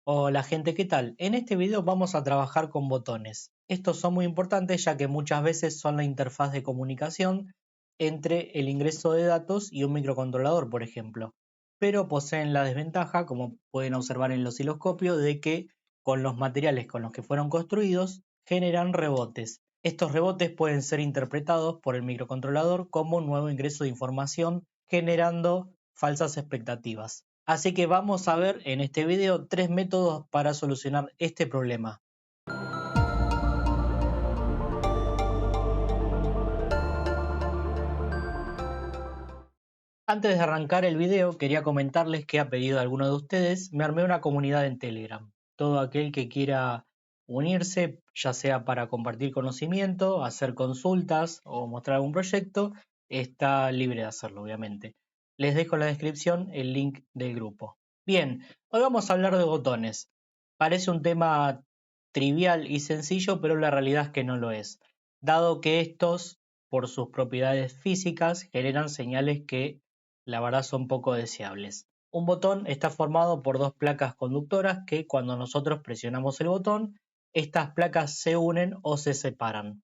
Hola gente, ¿qué tal? En este video vamos a trabajar con botones. Estos son muy importantes ya que muchas veces son la interfaz de comunicación entre el ingreso de datos y un microcontrolador, por ejemplo. Pero poseen la desventaja, como pueden observar en el osciloscopio, de que con los materiales con los que fueron construidos generan rebotes. Estos rebotes pueden ser interpretados por el microcontrolador como un nuevo ingreso de información, generando falsas expectativas. Así que vamos a ver en este video 3 métodos para solucionar este problema. Antes de arrancar el video quería comentarles que a pedido de alguno de ustedes me armé una comunidad en Telegram. Todo aquel que quiera unirse, ya sea para compartir conocimiento, hacer consultas o mostrar algún proyecto, está libre de hacerlo, obviamente. Les dejo en la descripción el link del grupo. Bien, hoy vamos a hablar de botones. Parece un tema trivial y sencillo, pero la realidad es que no lo es, dado que estos, por sus propiedades físicas, generan señales que la verdad son poco deseables. Un botón está formado por dos placas conductoras que cuando nosotros presionamos el botón, estas placas se unen o se separan.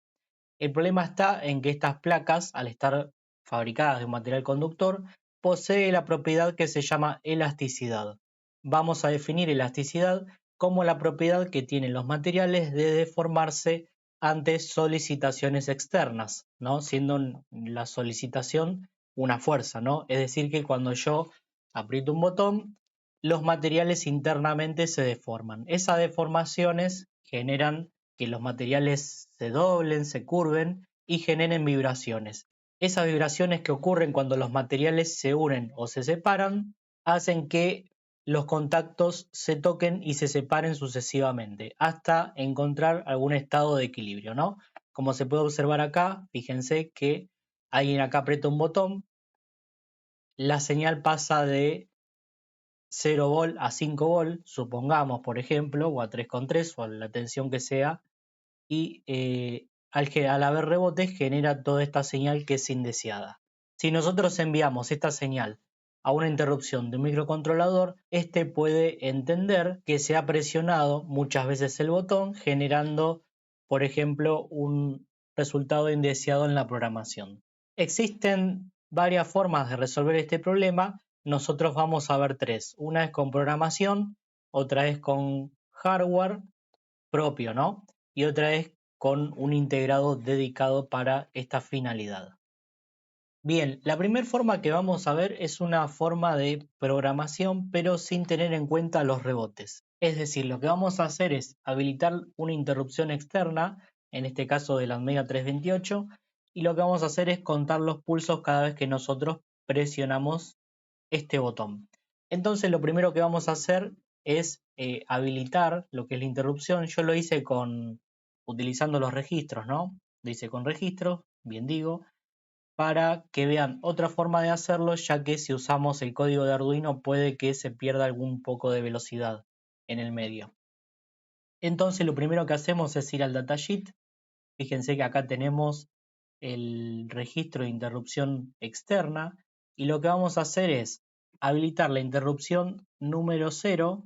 El problema está en que estas placas, al estar fabricadas de un material conductor, posee la propiedad que se llama elasticidad. Vamos a definir elasticidad como la propiedad que tienen los materiales de deformarse ante solicitaciones externas, ¿no? Siendo la solicitación una fuerza, ¿no? Es decir, que cuando yo aprieto un botón, los materiales internamente se deforman. Esas deformaciones generan que los materiales se doblen, se curven y generen vibraciones. Esas vibraciones que ocurren cuando los materiales se unen o se separan hacen que los contactos se toquen y se separen sucesivamente hasta encontrar algún estado de equilibrio, ¿no? Como se puede observar acá, fíjense que alguien acá aprieta un botón, la señal pasa de 0 volt a 5 volt, supongamos, por ejemplo, o a 3,3 o a la tensión que sea, y al haber rebotes genera toda esta señal que es indeseada. Si nosotros enviamos esta señal a una interrupción de un microcontrolador, este puede entender que se ha presionado muchas veces el botón, generando, por ejemplo, un resultado indeseado en la programación. Existen varias formas de resolver este problema. Nosotros vamos a ver tres. Una es con programación, otra es con hardware propio, ¿no? Y otra es con un integrado dedicado para esta finalidad. Bien, la primera forma que vamos a ver es una forma de programación, pero sin tener en cuenta los rebotes. Es decir, lo que vamos a hacer es habilitar una interrupción externa, en este caso de la Omega 328, y lo que vamos a hacer es contar los pulsos cada vez que nosotros presionamos este botón. Entonces lo primero que vamos a hacer es habilitar lo que es la interrupción. Yo lo hice utilizando los registros, ¿no? Lo hice con registros, bien digo, para que vean otra forma de hacerlo, ya que si usamos el código de Arduino puede que se pierda algún poco de velocidad en el medio. Entonces lo primero que hacemos es ir al datasheet. Fíjense que acá tenemos el registro de interrupción externa y lo que vamos a hacer es habilitar la interrupción número 0,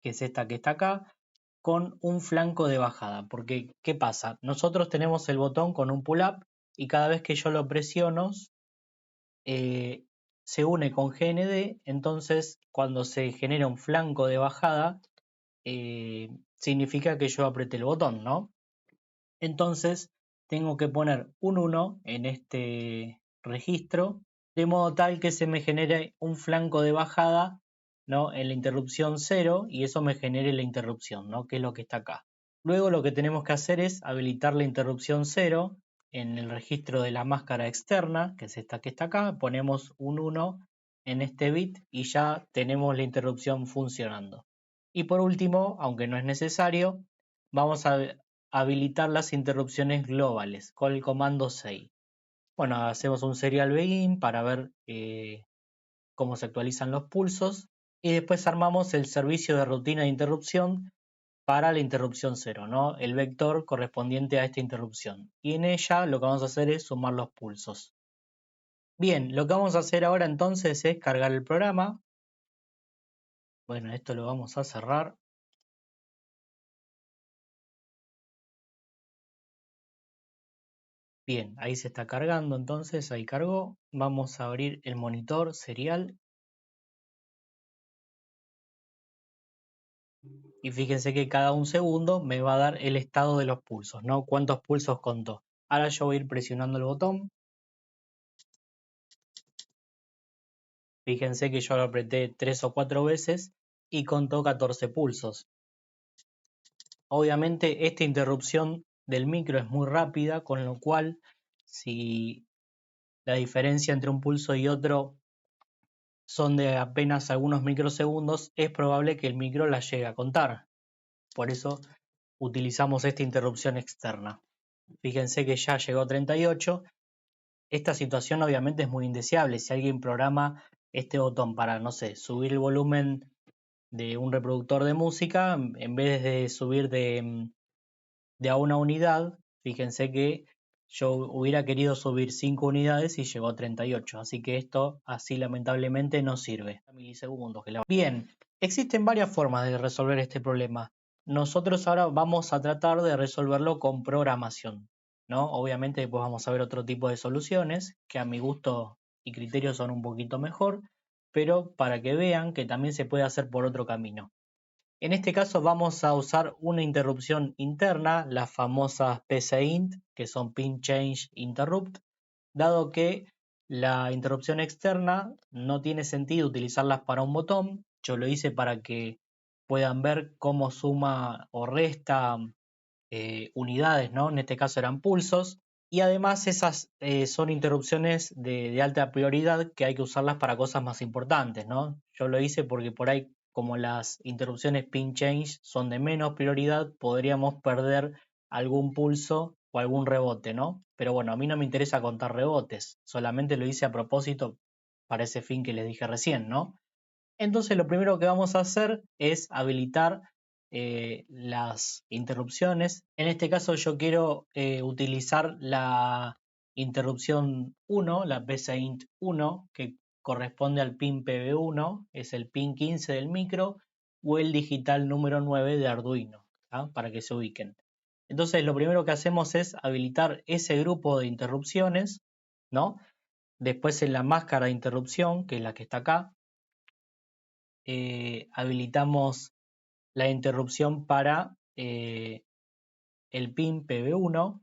que es esta que está acá, con un flanco de bajada. Porque, ¿qué pasa? Nosotros tenemos el botón con un pull-up y cada vez que yo lo presiono, se une con GND, entonces cuando se genera un flanco de bajada, significa que yo apreté el botón, ¿no? Entonces tengo que poner un 1 en este registro, de modo tal que se me genere un flanco de bajada, ¿no? En la interrupción 0 y eso me genere la interrupción, ¿no? Que es lo que está acá. Luego lo que tenemos que hacer es habilitar la interrupción 0 en el registro de la máscara externa, que es esta que está acá, ponemos un 1 en este bit y ya tenemos la interrupción funcionando. Y por último, aunque no es necesario, vamos a habilitar las interrupciones globales con el comando 6. Bueno, hacemos un serial begin para ver cómo se actualizan los pulsos y después armamos el servicio de rutina de interrupción para la interrupción 0, ¿no? El vector correspondiente a esta interrupción. Y en ella lo que vamos a hacer es sumar los pulsos. Bien, lo que vamos a hacer ahora entonces es cargar el programa. Bueno, esto lo vamos a cerrar Bien, ahí se está cargando entonces, ahí cargó. Vamos a abrir el monitor serial y fíjense que cada un segundo me va a dar el estado de los pulsos, ¿no? ¿Cuántos pulsos contó? Ahora yo voy a ir presionando el botón. Fíjense que yo lo apreté 3 o 4 veces y contó 14 pulsos. Obviamente esta interrupción del micro es muy rápida, con lo cual si la diferencia entre un pulso y otro son de apenas algunos microsegundos, es probable que el micro la llegue a contar. Por eso utilizamos esta interrupción externa. Fíjense que ya llegó a 38. Esta situación obviamente es muy indeseable. Si alguien programa este botón para, no sé, subir el volumen de un reproductor de música, en vez de subir de a una unidad, fíjense que yo hubiera querido subir 5 unidades y llegó a 38, así que esto así lamentablemente no sirve. Milisegundos que Bien, existen varias formas de resolver este problema. Nosotros ahora vamos a tratar de resolverlo con programación, ¿no? Obviamente después vamos a ver otro tipo de soluciones que a mi gusto y criterio son un poquito mejor, pero para que vean que también se puede hacer por otro camino. En este caso vamos a usar una interrupción interna, las famosas PCInt, que son Pin Change Interrupt, dado que la interrupción externa no tiene sentido utilizarlas para un botón. Yo lo hice para que puedan ver cómo suma o resta unidades, ¿no? En este caso eran pulsos. Y además esas son interrupciones de alta prioridad que hay que usarlas para cosas más importantes, ¿no? Yo lo hice porque por ahí, como las interrupciones pin change son de menos prioridad, podríamos perder algún pulso o algún rebote, ¿no? Pero bueno, a mí no me interesa contar rebotes, solamente lo hice a propósito para ese fin que les dije recién, ¿no? Entonces lo primero que vamos a hacer es habilitar las interrupciones. En este caso yo quiero utilizar la interrupción 1, la PCInt 1, que corresponde al pin PB1, es el pin 15 del micro, o el digital número 9 de Arduino, ¿tá? Para que se ubiquen. Entonces lo primero que hacemos es habilitar ese grupo de interrupciones, ¿no? Después en la máscara de interrupción, que es la que está acá, habilitamos la interrupción para el pin PB1,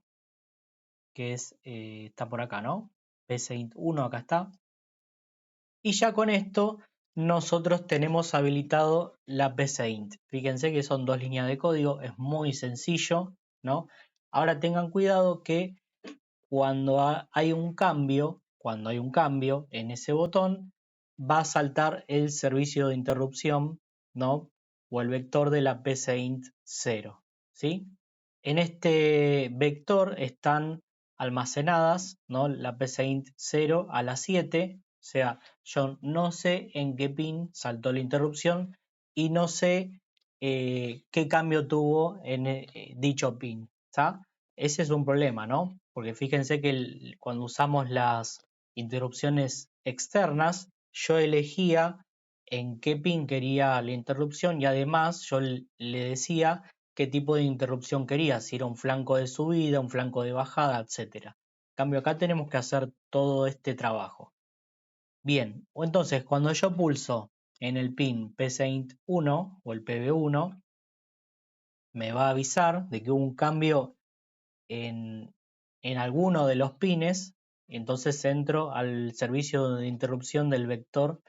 que está por acá, ¿no? PCInt 1 acá está. Y ya con esto nosotros tenemos habilitado la PCInt. Fíjense que son 2 líneas de código, es muy sencillo, ¿no? Ahora tengan cuidado que cuando hay un cambio en ese botón, va a saltar el servicio de interrupción, ¿no? O el vector de la PCInt 0, ¿sí? En este vector están almacenadas, ¿no? La PCInt 0 a las 7, o sea, yo no sé en qué pin saltó la interrupción y no sé qué cambio tuvo en dicho pin, ¿está? Ese es un problema, ¿no? Porque fíjense que cuando usamos las interrupciones externas, yo elegía en qué pin quería la interrupción y además yo le decía qué tipo de interrupción quería, si era un flanco de subida, un flanco de bajada, etc. En cambio acá tenemos que hacer todo este trabajo. Bien, o entonces cuando yo pulso en el pin PCInt 1 o el PB1, me va a avisar de que hubo un cambio en, en alguno de los pines, entonces entro al servicio de interrupción del vector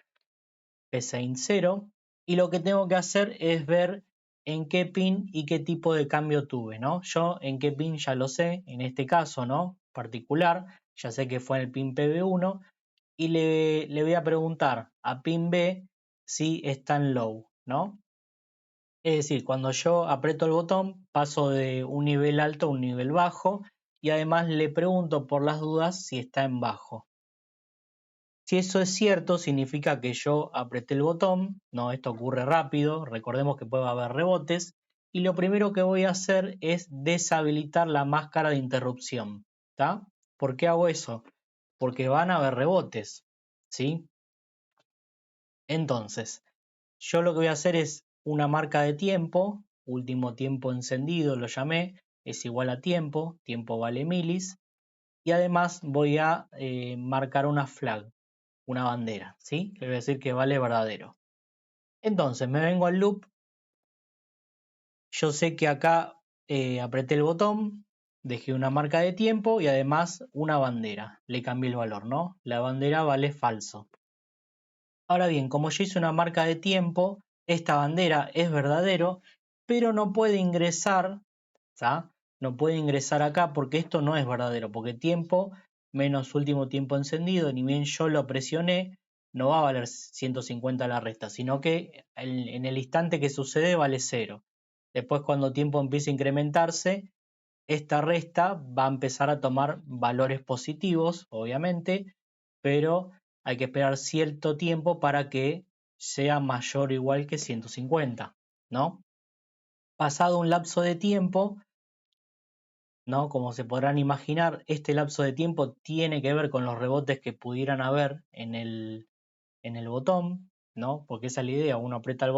PSIN 0 y lo que tengo que hacer es ver en qué pin y qué tipo de cambio tuve, ¿no? Yo en qué pin ya lo sé, en este caso, ¿no? Particular, ya sé que fue en el pin PB1 y le voy a preguntar a pin B si está en low, ¿no? Es decir, cuando yo aprieto el botón paso de un nivel alto a un nivel bajo y además le pregunto por las dudas si está en bajo. Si eso es cierto, significa que yo apreté el botón, no, esto ocurre rápido, recordemos que puede haber rebotes, y lo primero que voy a hacer es deshabilitar la máscara de interrupción, ¿está? ¿Por qué hago eso? Porque van a haber rebotes, ¿sí? Entonces, yo lo que voy a hacer es una marca de tiempo, último tiempo encendido lo llamé, es igual a tiempo, tiempo vale milis, y además voy a marcar una flag, una bandera, ¿sí? Le voy a decir que vale verdadero. Entonces me vengo al loop, yo sé que acá apreté el botón, dejé una marca de tiempo y además una bandera, le cambié el valor, ¿no? La bandera vale falso. Ahora bien, como yo hice una marca de tiempo, esta bandera es verdadero, pero no puede ingresar, ¿tá? No puede ingresar acá porque esto no es verdadero, porque tiempo menos último tiempo encendido, ni bien yo lo presioné, no va a valer 150 la resta, sino que en el instante que sucede vale 0. Después cuando tiempo empiece a incrementarse, esta resta va a empezar a tomar valores positivos, obviamente, pero hay que esperar cierto tiempo para que sea mayor o igual que 150, ¿no? Pasado un lapso de tiempo, ¿no? Como se podrán imaginar, este lapso de tiempo tiene que ver con los rebotes que pudieran haber en el botón, ¿no? Porque esa es la idea, uno aprieta el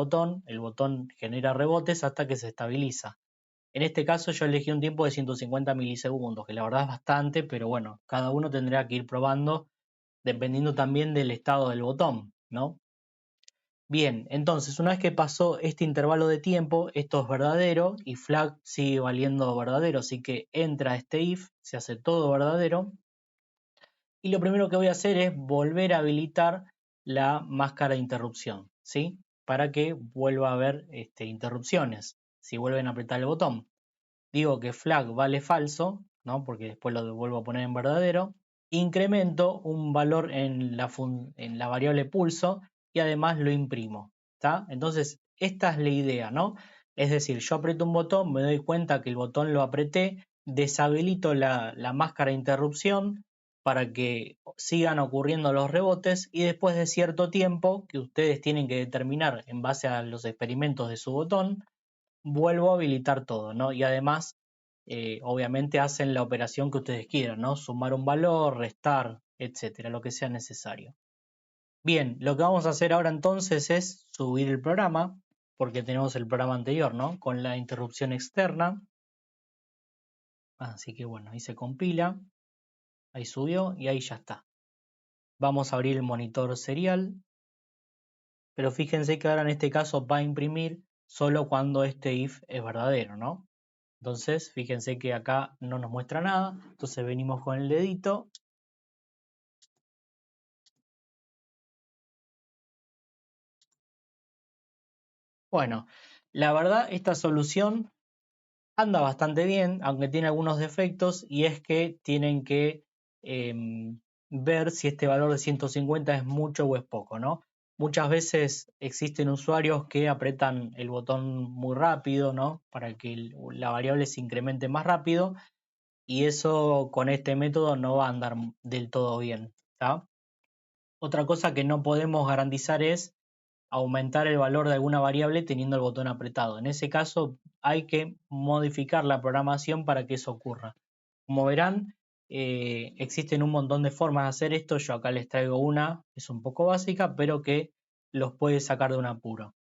botón genera rebotes hasta que se estabiliza. En este caso yo elegí un tiempo de 150 milisegundos, que la verdad es bastante, pero bueno, cada uno tendrá que ir probando dependiendo también del estado del botón, ¿no? Bien, entonces una vez que pasó este intervalo de tiempo, esto es verdadero y flag sigue valiendo verdadero, así que entra este if, se hace todo verdadero. Y lo primero que voy a hacer es volver a habilitar la máscara de interrupción, ¿sí? Para que vuelva a haber interrupciones, si vuelven a apretar el botón. Digo que flag vale falso, ¿no? Porque después lo vuelvo a poner en verdadero. Incremento un valor en la variable pulso y además lo imprimo, ¿está? Entonces, esta es la idea, ¿no? Es decir, yo aprieto un botón, me doy cuenta que el botón lo apreté, deshabilito la máscara de interrupción para que sigan ocurriendo los rebotes y después de cierto tiempo que ustedes tienen que determinar en base a los experimentos de su botón, vuelvo a habilitar todo, ¿no? Y además, obviamente hacen la operación que ustedes quieran, ¿no? Sumar un valor, restar, etcétera, lo que sea necesario. Bien, lo que vamos a hacer ahora entonces es subir el programa, porque tenemos el programa anterior, ¿no? Con la interrupción externa. Así que bueno, ahí se compila, ahí subió y ahí ya está. Vamos a abrir el monitor serial, pero fíjense que ahora en este caso va a imprimir solo cuando este if es verdadero, ¿no? Entonces, fíjense que acá no nos muestra nada. Entonces venimos con el dedito. Bueno, la verdad esta solución anda bastante bien, aunque tiene algunos defectos, y es que tienen que ver si este valor de 150 es mucho o es poco, ¿no? Muchas veces existen usuarios que apretan el botón muy rápido, ¿no? Para que la variable se incremente más rápido, y eso con este método no va a andar del todo bien, ¿tá? Otra cosa que no podemos garantizar es aumentar el valor de alguna variable teniendo el botón apretado. En ese caso hay que modificar la programación para que eso ocurra. Como verán, existen un montón de formas de hacer esto. Yo acá les traigo una, es un poco básica, pero que los puede sacar de un apuro.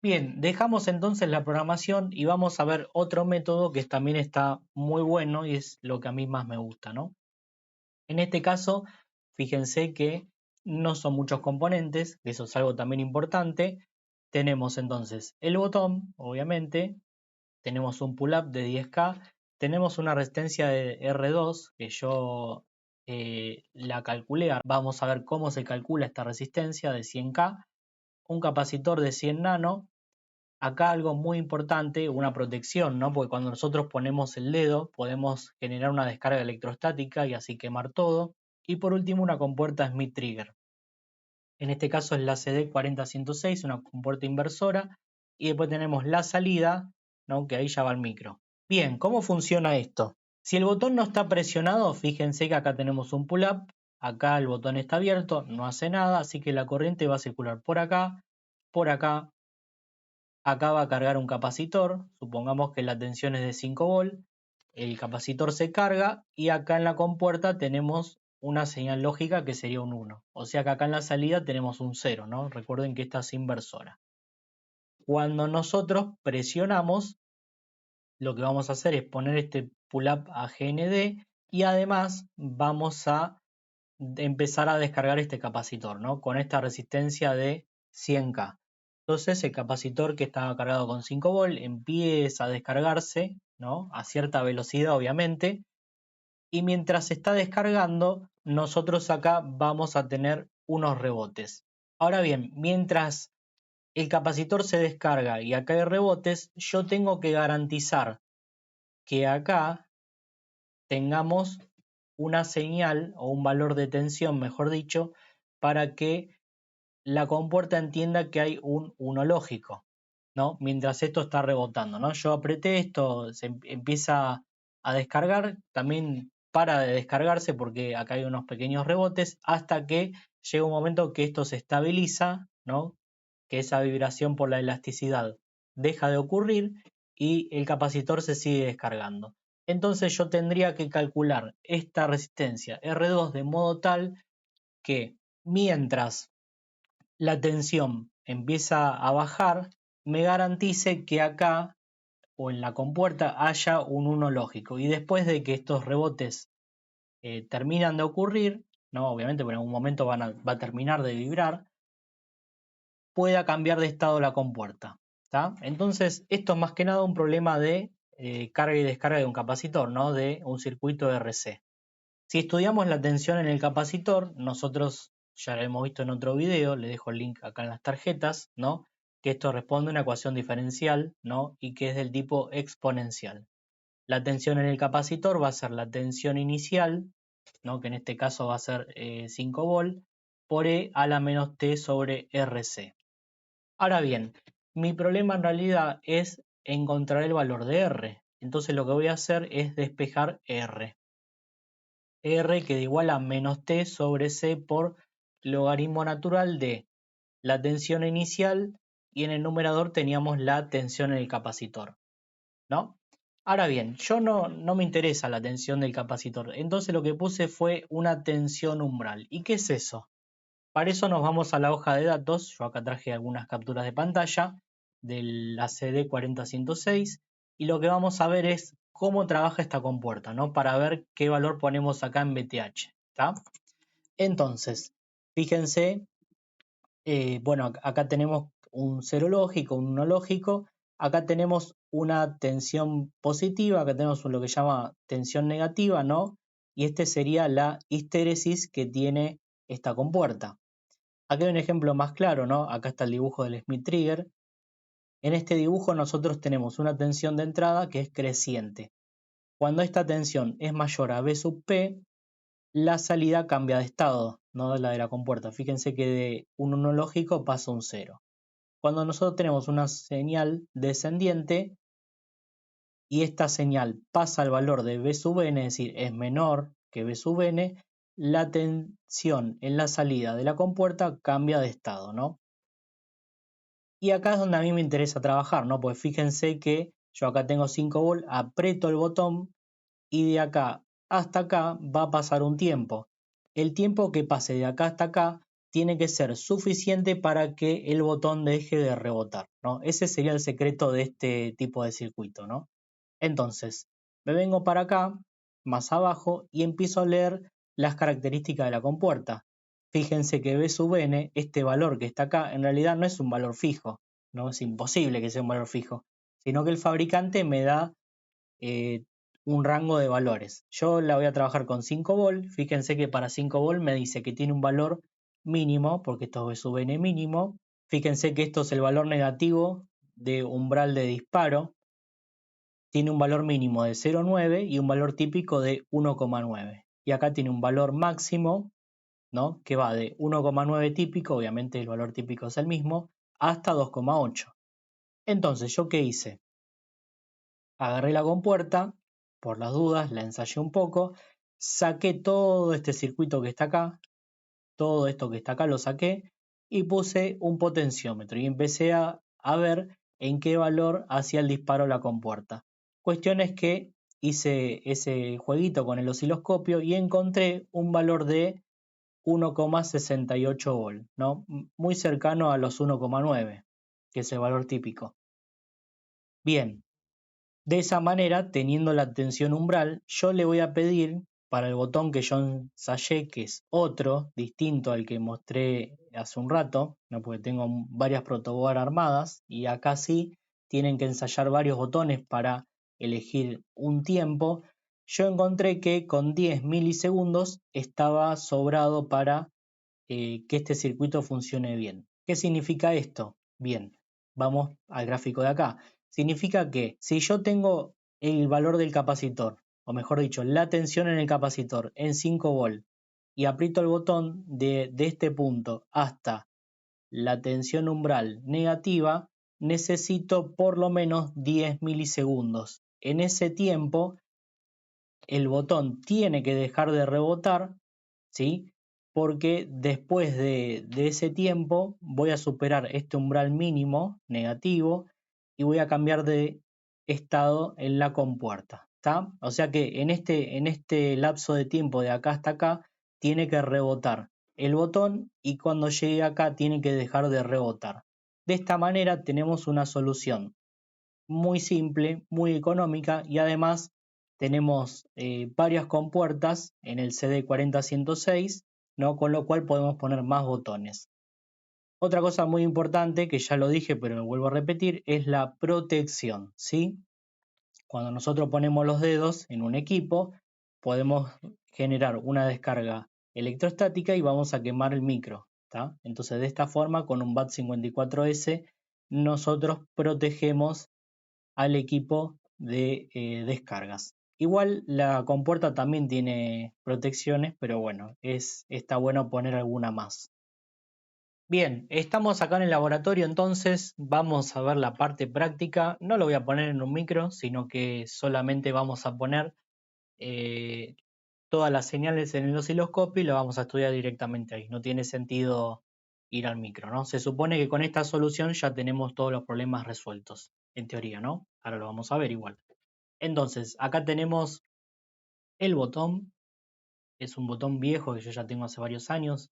Bien, dejamos entonces la programación y vamos a ver otro método que también está muy bueno y es lo que a mí más me gusta, ¿no? En este caso, fíjense que no son muchos componentes, eso es algo también importante. Tenemos entonces el botón, obviamente, tenemos un pull-up de 10K, tenemos una resistencia de R2 que yo la calculé, vamos a ver cómo se calcula esta resistencia de 100K, un capacitor de 100 nano. Acá algo muy importante, una protección, ¿no? Porque cuando nosotros ponemos el dedo podemos generar una descarga electrostática y así quemar todo. Y por último una compuerta Smith Trigger. En este caso es la CD40106, una compuerta inversora. Y después tenemos la salida, ¿no? Que ahí ya va el micro. Bien, ¿cómo funciona esto? Si el botón no está presionado, fíjense que acá tenemos un pull-up. Acá el botón está abierto, no hace nada, así que la corriente va a circular por acá, por acá. Acá va a cargar un capacitor, supongamos que la tensión es de 5 volt, el capacitor se carga y acá en la compuerta tenemos una señal lógica que sería un 1. O sea que acá en la salida tenemos un 0, ¿no? Recuerden que esta es inversora. Cuando nosotros presionamos, lo que vamos a hacer es poner este pull-up a GND y además vamos a empezar a descargar este capacitor, ¿no? Con esta resistencia de 100K. Entonces el capacitor que estaba cargado con 5 volt empieza a descargarse, ¿no? A cierta velocidad obviamente, y mientras se está descargando, nosotros acá vamos a tener unos rebotes. Ahora bien, mientras el capacitor se descarga y acá hay rebotes, yo tengo que garantizar que acá tengamos una señal o un valor de tensión, mejor dicho, para que la compuerta entienda que hay un 1 lógico, ¿no? Mientras esto está rebotando, ¿no? Yo apreté esto, se empieza a descargar, también para de descargarse porque acá hay unos pequeños rebotes, hasta que llega un momento que esto se estabiliza, ¿no? Que esa vibración por la elasticidad deja de ocurrir y el capacitor se sigue descargando. Entonces yo tendría que calcular esta resistencia R2 de modo tal que mientras la tensión empieza a bajar, me garantice que acá o en la compuerta haya un 1 lógico. Y después de que estos rebotes terminan de ocurrir, ¿no? Obviamente, pero en algún momento va a terminar de vibrar, pueda cambiar de estado la compuerta. ¿Tá? Entonces, esto es más que nada un problema de carga y descarga de un capacitor, ¿no? De un circuito RC. Si estudiamos la tensión en el capacitor, nosotros ya lo hemos visto en otro video, le dejo el link acá en las tarjetas, ¿no? Que esto responde a una ecuación diferencial, ¿no? Y que es del tipo exponencial. La tensión en el capacitor va a ser la tensión inicial, ¿no? Que en este caso va a ser 5 volt, por E a la menos T sobre RC. Ahora bien, mi problema en realidad es encontrar el valor de R. Entonces lo que voy a hacer es despejar R. R queda igual a menos T sobre C por logaritmo natural de la tensión inicial y en el numerador teníamos la tensión en el capacitor, ¿no? Ahora bien, yo no me interesa la tensión del capacitor, entonces lo que puse fue una tensión umbral. ¿Y qué es eso? Para eso nos vamos a la hoja de datos, yo acá traje algunas capturas de pantalla de la CD4006 y lo que vamos a ver es cómo trabaja esta compuerta, ¿no? Para ver qué valor ponemos acá en BTH, ¿tá? Entonces, fíjense, bueno, acá tenemos un 0 lógico, un 1 lógico, acá tenemos una tensión positiva, acá tenemos lo que se llama tensión negativa, ¿no? Y este sería la histéresis que tiene esta compuerta. Aquí hay un ejemplo más claro, ¿no? Acá está el dibujo del Smith Trigger. En este dibujo nosotros tenemos una tensión de entrada que es creciente. Cuando esta tensión es mayor a B sub P, la salida cambia de estado, no la de la compuerta. Fíjense que de un 1 lógico pasa a un 0. Cuando nosotros tenemos una señal descendiente y esta señal pasa al valor de B sub n, es decir, es menor que B sub n, la tensión en la salida de la compuerta cambia de estado, ¿no? Y acá es donde a mí me interesa trabajar, ¿no? Pues fíjense que yo acá tengo 5 volt, aprieto el botón y de acá hasta acá va a pasar un tiempo. El tiempo que pase de acá hasta acá tiene que ser suficiente para que el botón deje de rebotar, ¿no? Ese sería el secreto de este tipo de circuito, ¿no? Entonces, me vengo para acá, más abajo, y empiezo a leer las características de la compuerta. Fíjense que B sub n, este valor que está acá, en realidad no es un valor fijo, no es imposible que sea un valor fijo, sino que el fabricante me da eh, un rango de valores. Yo la voy a trabajar con 5 volt, fíjense que para 5 volt me dice que tiene un valor mínimo, porque esto es B sub n mínimo. Fíjense que esto es el valor negativo de umbral de disparo, tiene un valor mínimo de 0,9 y un valor típico de 1,9. Y acá tiene un valor máximo, ¿no? Que va de 1,9 típico, obviamente el valor típico es el mismo, hasta 2,8. Entonces, ¿yo qué hice? Agarré la compuerta, por las dudas, la ensayé un poco, saqué todo este circuito que está acá, todo esto que está acá lo saqué y puse un potenciómetro y empecé a ver en qué valor hacía el disparo la compuerta. Cuestión es que hice ese jueguito con el osciloscopio y encontré un valor de 1,68 volt, ¿no? Muy cercano a los 1,9, que es el valor típico. Bien, de esa manera, teniendo la tensión umbral, yo le voy a pedir para el botón que yo ensayé, que es otro, distinto al que mostré hace un rato, ¿no? Porque tengo varias protoboard armadas y acá sí tienen que ensayar varios botones para elegir un tiempo. Yo encontré que con 10 milisegundos estaba sobrado para que este circuito funcione bien. ¿Qué significa esto? Bien, vamos al gráfico de acá. Significa que si yo tengo el valor del capacitor, o mejor dicho, la tensión en el capacitor en 5 volt y aprieto el botón de este punto hasta la tensión umbral negativa, necesito por lo menos 10 milisegundos. En ese tiempo, el botón tiene que dejar de rebotar, ¿sí? Porque después de ese tiempo voy a superar este umbral mínimo negativo y voy a cambiar de estado en la compuerta, ¿está? O sea que en este lapso de tiempo de acá hasta acá tiene que rebotar el botón y cuando llegue acá tiene que dejar de rebotar. De esta manera tenemos una solución muy simple, muy económica y además tenemos varias compuertas en el CD40-106, ¿no? Con lo cual podemos poner más botones. Otra cosa muy importante, que ya lo dije pero lo vuelvo a repetir, es la protección, ¿sí? Cuando nosotros ponemos los dedos en un equipo, podemos generar una descarga electrostática y vamos a quemar el micro, ¿tá? Entonces de esta forma, con un BAT54S, nosotros protegemos al equipo de descargas. Igual la compuerta también tiene protecciones, pero bueno, está bueno poner alguna más. Bien, estamos acá en el laboratorio, entonces vamos a ver la parte práctica. No lo voy a poner en un micro, sino que solamente vamos a poner eh, todas las señales en el osciloscopio y lo vamos a estudiar directamente ahí. No tiene sentido ir al micro, ¿no? Se supone que con esta solución ya tenemos todos los problemas resueltos, en teoría, ¿no? Ahora lo vamos a ver igual. Entonces, acá tenemos el botón, es un botón viejo que yo ya tengo hace varios años,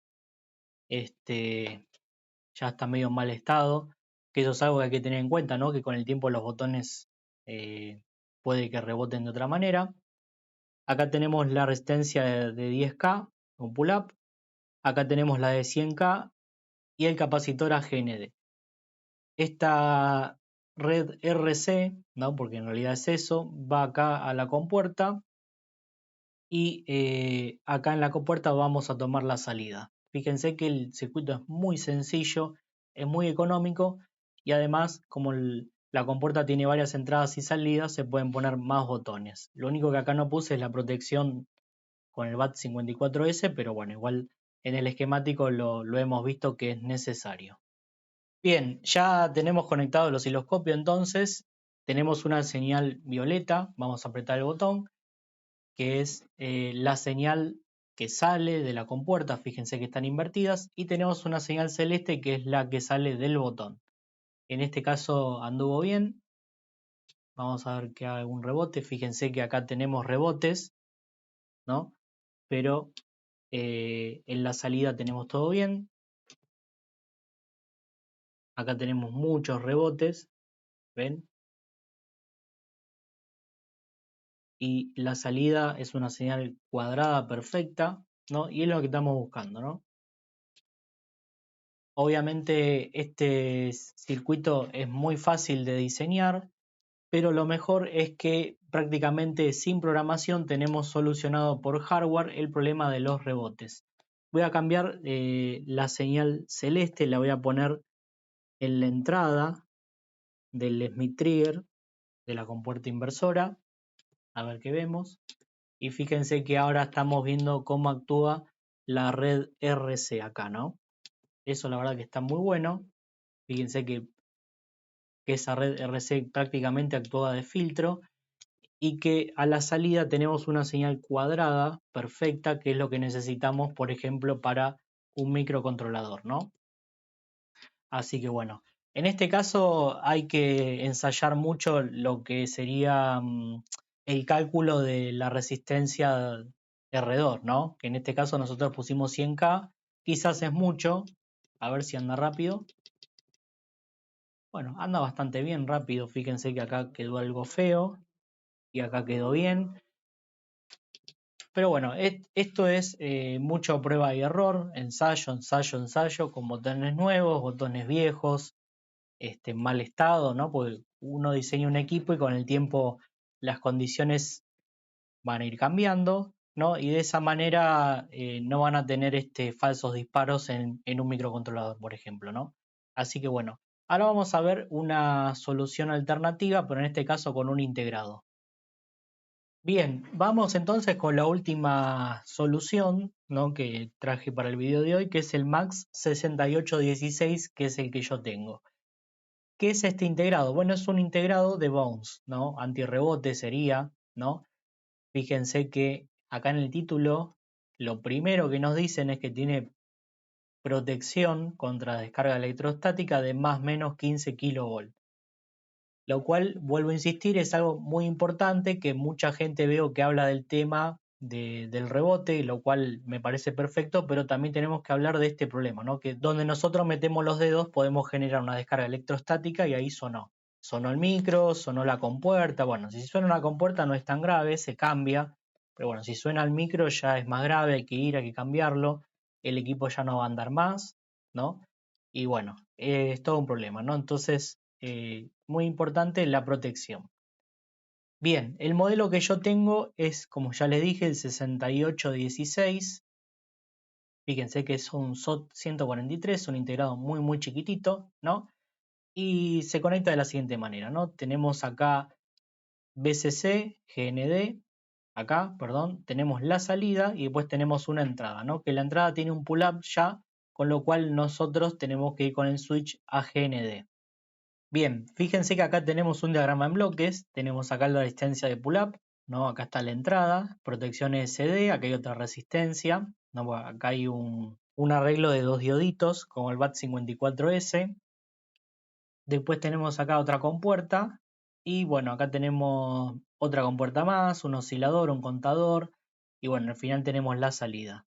ya está medio en mal estado, que eso es algo que hay que tener en cuenta, ¿no? Que con el tiempo los botones puede que reboten de otra manera. Acá tenemos la resistencia de 10K, un pull-up, acá tenemos la de 100K y el capacitor AGND. Esta red RC, ¿no? Porque en realidad es eso, va acá a la compuerta y acá en la compuerta vamos a tomar la salida. Fíjense que el circuito es muy sencillo, es muy económico y además como la compuerta tiene varias entradas y salidas se pueden poner más botones. Lo único que acá no puse es la protección con el BAT54S, pero bueno, igual en el esquemático lo hemos visto que es necesario. Bien, ya tenemos conectado el osciloscopio entonces, tenemos una señal violeta, vamos a apretar el botón que es la señal que sale de la compuerta, fíjense que están invertidas, y tenemos una señal celeste que es la que sale del botón. En este caso anduvo bien, vamos a ver que haga algún rebote, fíjense que acá tenemos rebotes, ¿no? Pero en la salida tenemos todo bien, acá tenemos muchos rebotes, ¿ven? Y la salida es una señal cuadrada perfecta, ¿no? Y es lo que estamos buscando, ¿no? Obviamente este circuito es muy fácil de diseñar, pero lo mejor es que prácticamente sin programación tenemos solucionado por hardware el problema de los rebotes. Voy a cambiar la señal celeste, la voy a poner en la entrada del Smith Trigger de la compuerta inversora, a ver qué vemos. Y fíjense que ahora estamos viendo cómo actúa la red RC acá, ¿no? Eso la verdad que está muy bueno. Fíjense que esa red RC prácticamente actúa de filtro y que a la salida tenemos una señal cuadrada perfecta, que es lo que necesitamos, por ejemplo, para un microcontrolador, ¿no? Así que bueno, en este caso hay que ensayar mucho lo que sería el cálculo de la resistencia R2, ¿no? Que en este caso nosotros pusimos 100K, quizás es mucho, a ver si anda rápido. Bueno, anda bastante bien rápido, fíjense que acá quedó algo feo y acá quedó bien. Pero bueno, esto es mucho prueba y error, ensayo, ensayo, ensayo, con botones nuevos, botones viejos, en mal estado, ¿no? Porque uno diseña un equipo y con el tiempo las condiciones van a ir cambiando, ¿no? Y de esa manera no van a tener falsos disparos en un microcontrolador, por ejemplo, ¿no? Así que bueno, ahora vamos a ver una solución alternativa, pero en este caso con un integrado. Bien, vamos entonces con la última solución, ¿no? Que traje para el video de hoy, que es el MAX 6816, que es el que yo tengo. ¿Qué es este integrado? Bueno, es un integrado de Bounce, ¿no? Antirrebote sería, ¿no? Fíjense que acá en el título lo primero que nos dicen es que tiene protección contra descarga electrostática de más o menos 15 kV. Lo cual, vuelvo a insistir, es algo muy importante que mucha gente veo que habla del tema del rebote, lo cual me parece perfecto, pero también tenemos que hablar de este problema, ¿no? Que donde nosotros metemos los dedos podemos generar una descarga electrostática y ahí sonó. Sonó el micro, sonó la compuerta. Bueno, si suena una compuerta no es tan grave, se cambia, pero bueno, si suena el micro ya es más grave, hay que ir, hay que cambiarlo, el equipo ya no va a andar más, ¿no? Y bueno, es todo un problema, ¿no? Entonces, muy importante la protección. Bien, el modelo que yo tengo es, como ya les dije, el 6816. Fíjense que es un SOT 143, un integrado muy muy chiquitito, ¿no? Y se conecta de la siguiente manera, ¿no? Tenemos acá BCC, GND, acá, perdón, tenemos la salida y después tenemos una entrada, ¿no? Que la entrada tiene un pull-up ya, con lo cual nosotros tenemos que ir con el switch a GND. Bien, fíjense que acá tenemos un diagrama en bloques, tenemos acá la resistencia de pull-up, ¿no? Acá está la entrada, protección SD, acá hay otra resistencia, ¿no? Bueno, acá hay un arreglo de dos dioditos, como el BAT54S. Después tenemos acá otra compuerta, y bueno, acá tenemos otra compuerta más, un oscilador, un contador, y bueno, al final tenemos la salida.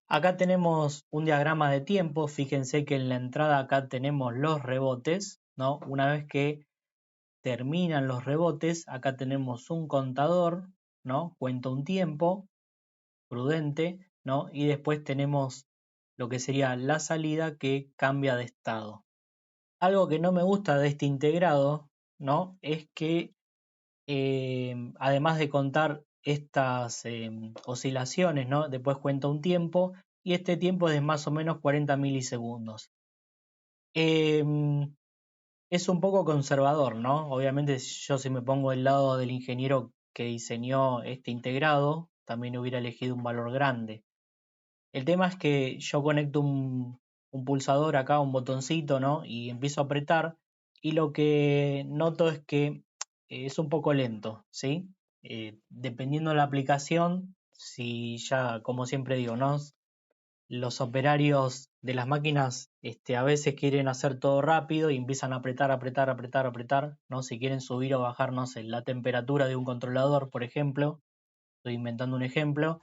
Acá tenemos un diagrama de tiempo, fíjense que en la entrada acá tenemos los rebotes, ¿no? Una vez que terminan los rebotes, acá tenemos un contador, ¿no? Cuenta un tiempo prudente, ¿no? Y después tenemos lo que sería la salida que cambia de estado. Algo que no me gusta de este integrado, ¿no? Es que además de contar estas oscilaciones, ¿no? Después cuenta un tiempo y este tiempo es de más o menos 40 milisegundos. Em, es un poco conservador, ¿no? Obviamente yo si me pongo del lado del ingeniero que diseñó este integrado, también hubiera elegido un valor grande. El tema es que yo conecto un pulsador acá, un botoncito, ¿no? Y empiezo a apretar y lo que noto es que es un poco lento, ¿sí? Dependiendo de la aplicación, si ya, como siempre digo, ¿no? Los operarios de las máquinas a veces quieren hacer todo rápido y empiezan a apretar, apretar, apretar, apretar, ¿no? Si quieren subir o bajar, no sé, la temperatura de un controlador, por ejemplo, estoy inventando un ejemplo,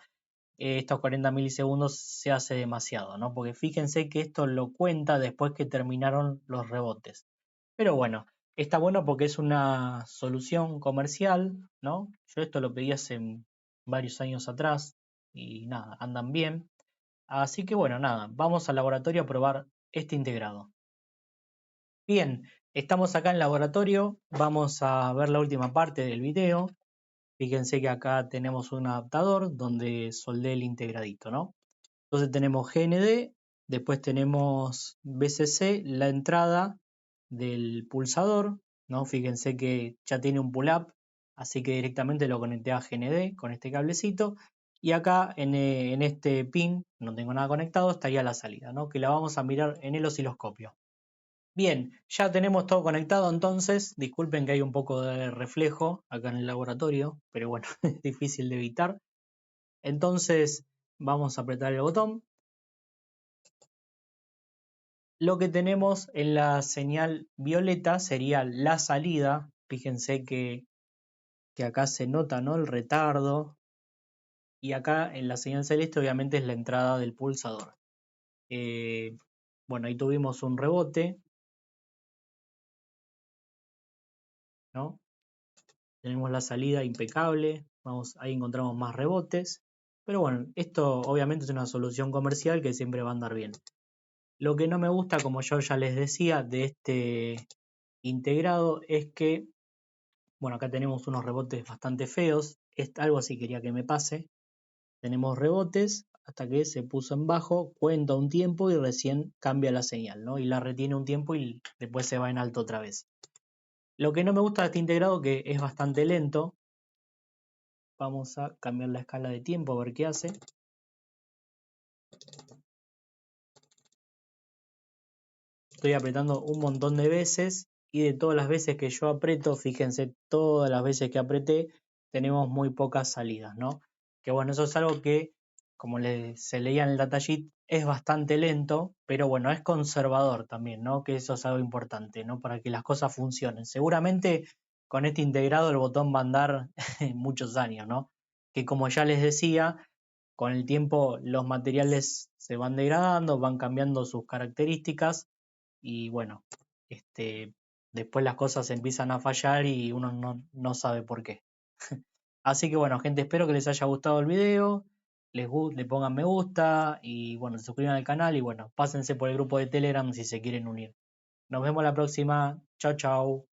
estos 40 milisegundos se hace demasiado, ¿no? Porque fíjense que esto lo cuenta después que terminaron los rebotes. Pero bueno, está bueno porque es una solución comercial, ¿no? Yo esto lo pedí hace varios años atrás y nada, andan bien. Así que bueno, nada, vamos al laboratorio a probar este integrado. Bien, estamos acá en el laboratorio, vamos a ver la última parte del video. Fíjense que acá tenemos un adaptador donde soldé el integradito, ¿no? Entonces tenemos GND, después tenemos BCC, la entrada del pulsador, ¿no? Fíjense que ya tiene un pull-up, así que directamente lo conecté a GND con este cablecito. Y acá en este pin, no tengo nada conectado, estaría la salida, ¿no? Que la vamos a mirar en el osciloscopio. Bien, ya tenemos todo conectado entonces. Disculpen que hay un poco de reflejo acá en el laboratorio, pero bueno, es difícil de evitar. Entonces vamos a apretar el botón. Lo que tenemos en la señal violeta sería la salida. Fíjense que acá se nota, ¿no? El retardo. Y acá en la señal celeste obviamente es la entrada del pulsador. Eh, bueno, ahí tuvimos un rebote, ¿no? Tenemos la salida impecable. Vamos, ahí encontramos más rebotes. Pero bueno, esto obviamente es una solución comercial que siempre va a andar bien. Lo que no me gusta, como yo ya les decía, de este integrado es que, bueno, acá tenemos unos rebotes bastante feos. Algo así quería que me pase. Tenemos rebotes hasta que se puso en bajo, cuenta un tiempo y recién cambia la señal, ¿no? Y la retiene un tiempo y después se va en alto otra vez. Lo que no me gusta de este integrado que es bastante lento. Vamos a cambiar la escala de tiempo a ver qué hace. Estoy apretando un montón de veces y de todas las veces que yo aprieto, fíjense, todas las veces que apreté, tenemos muy pocas salidas, ¿no? Que bueno, eso es algo que, como se leía en el datasheet, es bastante lento, pero bueno, es conservador también, ¿no? Que eso es algo importante, ¿no? Para que las cosas funcionen. Seguramente con este integrado el botón va a andar muchos años, ¿no? Que como ya les decía, con el tiempo los materiales se van degradando, van cambiando sus características y bueno, este, después las cosas empiezan a fallar y uno no sabe por qué. Así que bueno, gente, espero que les haya gustado el video, le pongan me gusta y bueno, se suscriban al canal y bueno, pásense por el grupo de Telegram si se quieren unir. Nos vemos la próxima. Chao, chao.